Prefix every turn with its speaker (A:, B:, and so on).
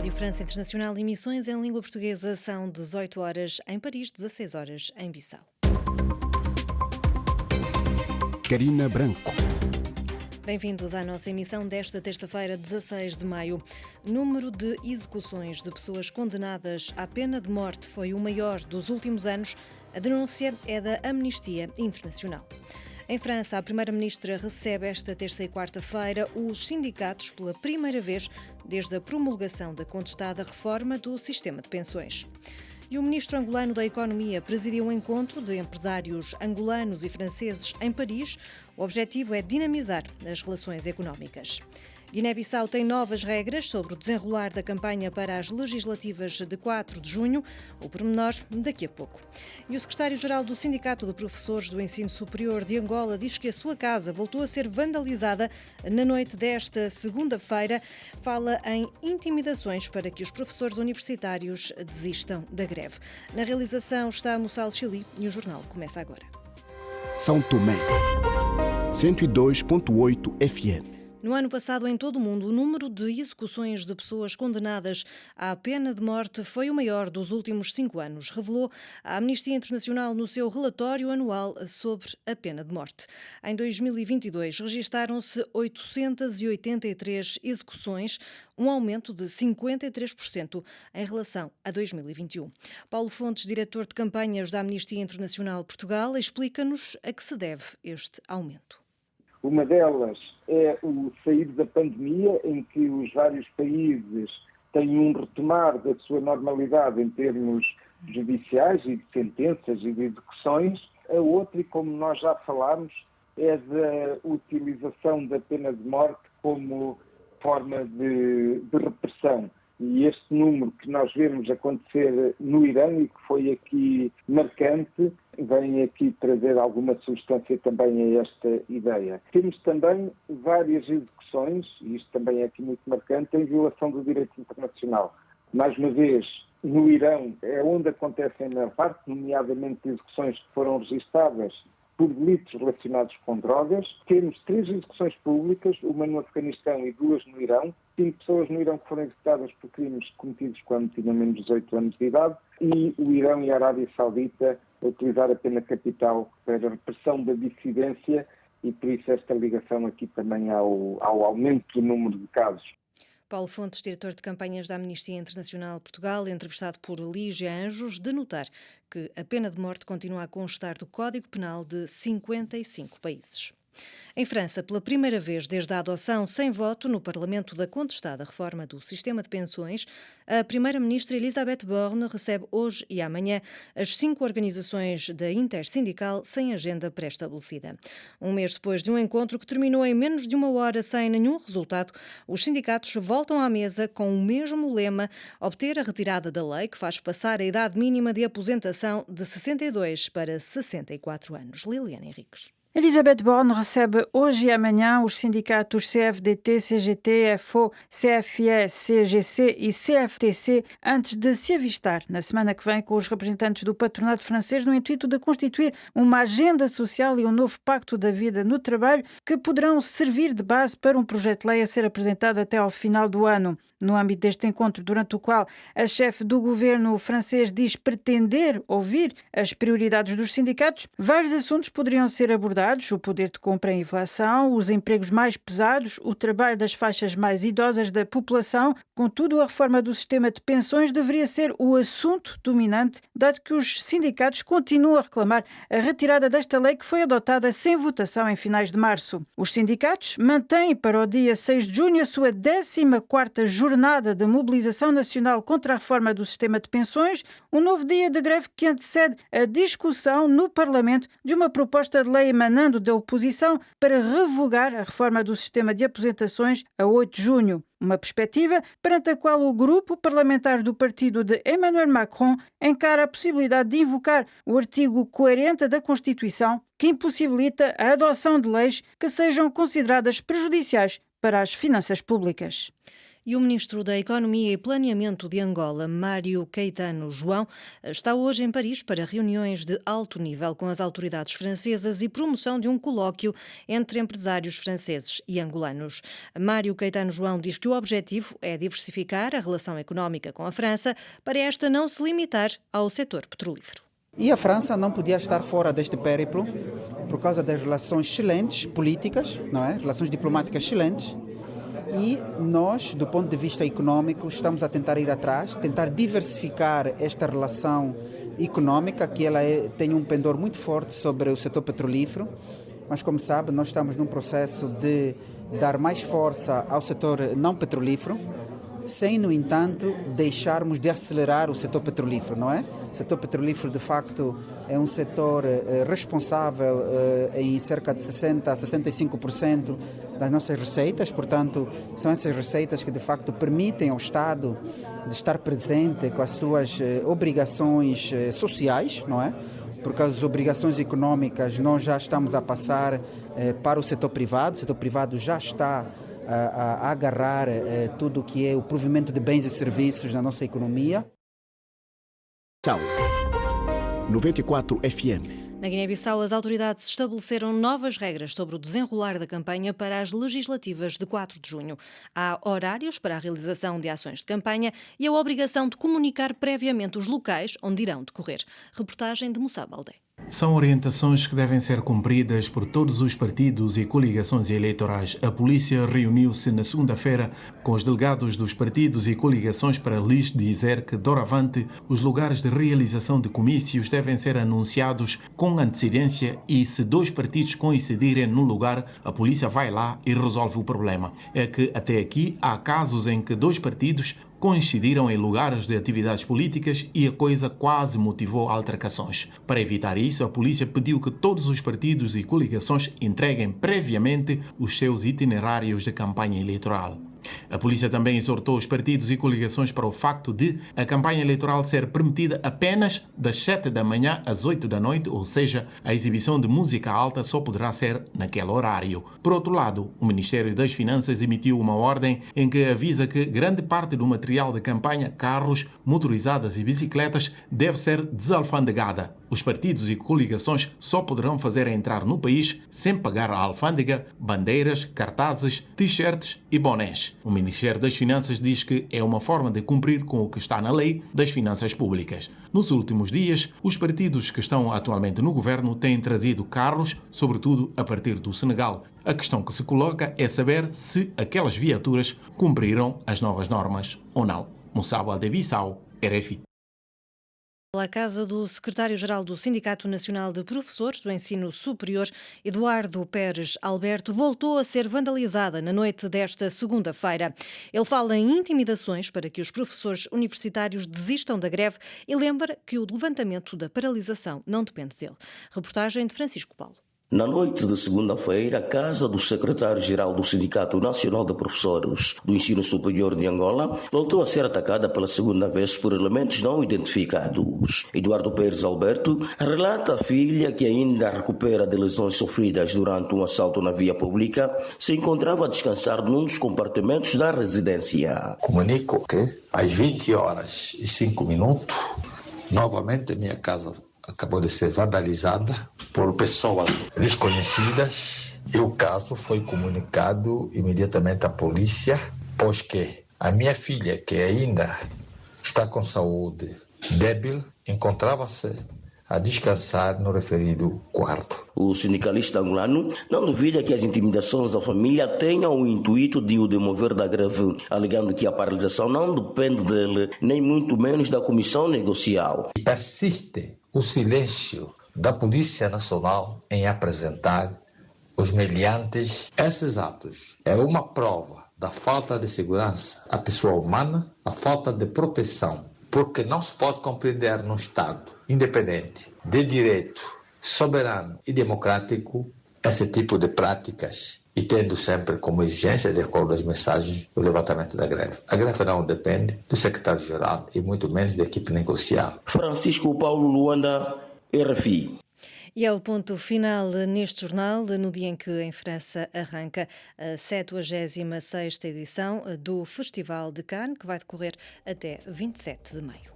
A: Rádio França Internacional, emissões em língua portuguesa são 18 horas em Paris, 16 horas em Bissau.
B: Carina Branco.
A: Bem-vindos à nossa emissão desta terça-feira, 16 de maio. O número de execuções de pessoas condenadas à pena de morte foi o maior dos últimos anos. A denúncia é da Amnistia Internacional. Em França, a primeira-ministra recebe esta terça e quarta-feira os sindicatos pela primeira vez desde a promulgação da contestada reforma do sistema de pensões. E o ministro angolano da Economia presidiu um encontro de empresários angolanos e franceses em Paris. O objetivo é dinamizar as relações económicas. Guiné-Bissau tem novas regras sobre o desenrolar da campanha para as legislativas de 4 de junho. O pormenor daqui a pouco. E o secretário-geral do Sindicato de Professores do Ensino Superior de Angola diz que a sua casa voltou a ser vandalizada na noite desta segunda-feira. Fala em intimidações para que os professores universitários desistam da greve. Na realização está Moçal Chili e o jornal começa agora.
B: São Tomé, 102.8 FM.
A: No ano passado, em todo o mundo, o número de execuções de pessoas condenadas à pena de morte foi o maior dos últimos 5 anos, revelou a Amnistia Internacional no seu relatório anual sobre a pena de morte. Em 2022, registaram-se 883 execuções, um aumento de 53% em relação a 2021. Paulo Fontes, diretor de campanhas da Amnistia Internacional Portugal, explica-nos a que se deve este aumento.
C: Uma delas é o sair da pandemia, em que os vários países têm um retomar da sua normalidade em termos judiciais e de sentenças e de execuções. A outra, e como nós já falámos, é da utilização da pena de morte como forma de repressão. E este número que nós vemos acontecer no Irão e que foi aqui marcante, vem aqui trazer alguma substância também a esta ideia. Temos também várias execuções, e isto também é aqui muito marcante, em violação do direito internacional. Mais uma vez, no Irão é onde acontecem a maior parte, nomeadamente execuções que foram registadas por delitos relacionados com drogas. Temos 3 execuções públicas, uma no Afeganistão e 2 no Irão. 5 pessoas no Irão que foram executadas por crimes cometidos quando tinham menos de 18 anos de idade. E o Irão e a Arábia Saudita a utilizar a pena capital para a repressão da dissidência e por isso esta ligação aqui também ao aumento do número de casos.
A: Paulo Fontes, diretor de campanhas da Amnistia Internacional Portugal, entrevistado por Lígia Anjos, de notar que a pena de morte continua a constar do Código Penal de 55 países. Em França, pela primeira vez desde a adoção sem voto no Parlamento da contestada reforma do sistema de pensões, a primeira-ministra Elisabeth Borne recebe hoje e amanhã as 5 organizações da Intersindical sem agenda pré-estabelecida. Um mês depois de um encontro que terminou em menos de uma hora sem nenhum resultado, os sindicatos voltam à mesa com o mesmo lema: obter a retirada da lei que faz passar a idade mínima de aposentação de 62 para 64 anos. Liliana Henriques.
D: Elisabeth Borne recebe hoje e amanhã os sindicatos CFDT, CGT, FO, CFE, CGC e CFTC antes de se avistar na semana que vem com os representantes do patronato francês no intuito de constituir uma agenda social e um novo pacto da vida no trabalho que poderão servir de base para um projeto de lei a ser apresentado até ao final do ano. No âmbito deste encontro, durante o qual a chefe do governo francês diz pretender ouvir as prioridades dos sindicatos, vários assuntos poderiam ser abordados: o poder de compra e inflação, os empregos mais pesados, o trabalho das faixas mais idosas da população. Contudo, a reforma do sistema de pensões deveria ser o assunto dominante, dado que os sindicatos continuam a reclamar a retirada desta lei que foi adotada sem votação em finais de março. Os sindicatos mantêm para o dia 6 de junho a sua 14ª jornada de mobilização nacional contra a reforma do sistema de pensões, um novo dia de greve que antecede a discussão no Parlamento de uma proposta de lei emanando da oposição para revogar a reforma do sistema de aposentações a 8 de junho. Uma perspectiva perante a qual o grupo parlamentar do partido de Emmanuel Macron encara a possibilidade de invocar o artigo 40 da Constituição, que impossibilita a adoção de leis que sejam consideradas prejudiciais para as finanças públicas.
A: E o Ministro da Economia e Planeamento de Angola, Mário Caetano João, está hoje em Paris para reuniões de alto nível com as autoridades francesas e promoção de um colóquio entre empresários franceses e angolanos. Mário Caetano João diz que o objetivo é diversificar a relação económica com a França para esta não se limitar ao setor petrolífero.
E: E a França não podia estar fora deste périplo por causa das relações excelentes políticas, não é? Relações diplomáticas excelentes. E nós, do ponto de vista econômico, estamos a tentar ir atrás, tentar diversificar esta relação econômica, que ela tem um pendor muito forte sobre o setor petrolífero. Mas, como sabe, nós estamos num processo de dar mais força ao setor não petrolífero, sem, no entanto, deixarmos de acelerar o setor petrolífero, não é? O setor petrolífero, de facto, é um setor responsável em cerca de 60% a 65% das nossas receitas, portanto, são essas receitas que, de facto, permitem ao Estado de estar presente com as suas obrigações sociais, não é? Porque as obrigações econômicas nós já estamos a passar para o setor privado já está a agarrar tudo o que é o provimento de bens e serviços na nossa economia.
B: 94 FM.
A: Na Guiné-Bissau, as autoridades estabeleceram novas regras sobre o desenrolar da campanha para as legislativas de 4 de junho. Há horários para a realização de ações de campanha e a obrigação de comunicar previamente os locais onde irão decorrer. Reportagem de Moussa Baldé.
F: São orientações que devem ser cumpridas por todos os partidos e coligações eleitorais. A polícia reuniu-se na segunda-feira com os delegados dos partidos e coligações para lhes dizer que, doravante, os lugares de realização de comícios devem ser anunciados com antecedência e, se 2 partidos coincidirem no lugar, a polícia vai lá e resolve o problema. É que, até aqui, há casos em que 2 partidos coincidiram em lugares de atividades políticas e a coisa quase motivou altercações. Para evitar isso, a polícia pediu que todos os partidos e coligações entreguem previamente os seus itinerários de campanha eleitoral. A polícia também exortou os partidos e coligações para o facto de a campanha eleitoral ser permitida apenas das 7 da manhã às 8 da noite, ou seja, a exibição de música alta só poderá ser naquele horário. Por outro lado, o Ministério das Finanças emitiu uma ordem em que avisa que grande parte do material de campanha, carros, motorizadas e bicicletas, deve ser desalfandegada. Os partidos e coligações só poderão fazer entrar no país sem pagar a alfândega, bandeiras, cartazes, t-shirts e bonés. O Ministério das Finanças diz que é uma forma de cumprir com o que está na Lei das Finanças Públicas. Nos últimos dias, os partidos que estão atualmente no governo têm trazido carros, sobretudo a partir do Senegal. A questão que se coloca é saber se aquelas viaturas cumpriram as novas normas ou não. Moussa Baldé, Bissau, RFI.
A: À casa do secretário-geral do Sindicato Nacional de Professores do Ensino Superior, Eduardo Pérez Alberto, voltou a ser vandalizada na noite desta segunda-feira. Ele fala em intimidações para que os professores universitários desistam da greve e lembra que o levantamento da paralisação não depende dele. Reportagem de Francisco Paulo.
G: Na noite de segunda-feira, a casa do secretário-geral do Sindicato Nacional de Professores do Ensino Superior de Angola voltou a ser atacada pela segunda vez por elementos não identificados. Eduardo Pérez Alberto relata a filha, que ainda recupera de lesões sofridas durante um assalto na via pública, se encontrava a descansar num dos compartimentos da residência.
H: Comunico que às 20h05, novamente a minha casa acabou de ser vandalizada por pessoas desconhecidas e o caso foi comunicado imediatamente à polícia, pois que a minha filha, que ainda está com saúde débil, encontrava-se a descansar no referido quarto.
G: O sindicalista angolano não duvida que as intimidações à família tenham o intuito de o demover da greve, alegando que a paralisação não depende dele, nem muito menos da comissão negocial.
H: Persiste o silêncio da Polícia Nacional em apresentar os meliantes esses atos. É uma prova da falta de segurança à pessoa humana, a falta de proteção, porque não se pode compreender num Estado independente, de direito, soberano e democrático, esse tipo de práticas, e tendo sempre como exigência, de acordo com as mensagens, o levantamento da greve. A greve não depende do secretário-geral e muito menos da equipe negocial.
G: Francisco Paulo Luanda, RFI.
A: E é o ponto final neste jornal, no dia em que em França arranca a 76ª edição do Festival de Cannes, que vai decorrer até 27 de maio.